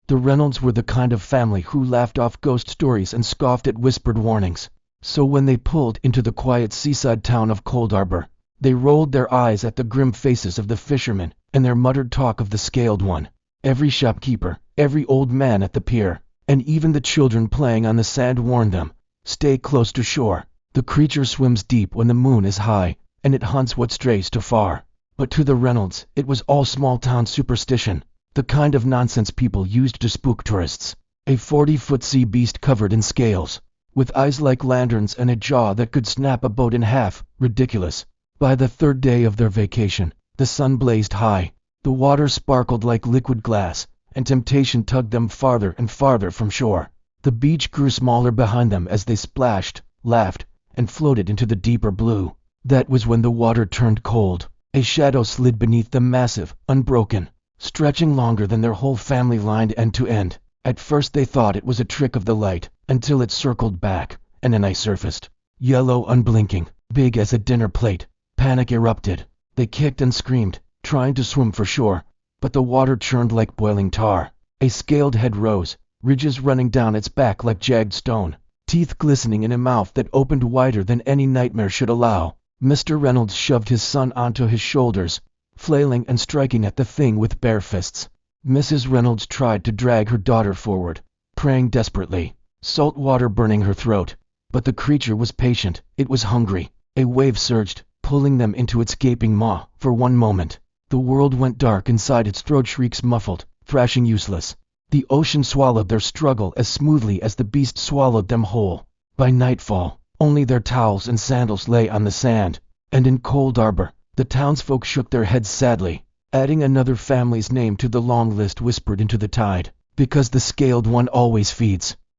The Reynolds were the kind of family who laughed off ghost stories and scoffed at whispered warnings. So when they pulled into the quiet seaside town of Coldharbour, they rolled their eyes at the grim faces of the fishermen and their muttered talk of the Scaled One. Every shopkeeper, every old man at the pier, and even the children playing on the sand warned them, stay close to shore. The creature swims deep when the moon is high, and it hunts what strays too far. But to the Reynolds, it was all small-town superstition, the kind of nonsense people used to spook tourists. A 40-foot sea beast covered in scales, with eyes like lanterns and a jaw that could snap a boat in half. Ridiculous. By the third day of their vacation, the sun blazed high, the water sparkled like liquid glass, and temptation tugged them farther and farther from shore. The beach grew smaller behind them as they splashed, laughed, and floated into the deeper blue. That was when the water turned cold. A shadow slid beneath them, massive, unbroken, stretching longer than their whole family, lined end to end. At first they thought it was a trick of the light, until it circled back, and an eye surfaced. Yellow, unblinking, big as a dinner plate. Panic erupted. They kicked and screamed, trying to swim for shore, but the water churned like boiling tar. A scaled head rose, ridges running down its back like jagged stone, teeth glistening in a mouth that opened wider than any nightmare should allow. Mr. Reynolds shoved his son onto his shoulders, flailing and striking at the thing with bare fists. Mrs. Reynolds tried to drag her daughter forward, praying desperately, salt water burning her throat. But the creature was patient, it was hungry. A wave surged, pulling them into its gaping maw. For one moment, the world went dark inside its throat, shrieks muffled, thrashing useless. The ocean swallowed their struggle as smoothly as the beast swallowed them whole. By nightfall, only their towels and sandals lay on the sand, and in Coldharbour, the townsfolk shook their heads sadly, adding another family's name to the long list whispered into the tide. Because the Scaled One always feeds.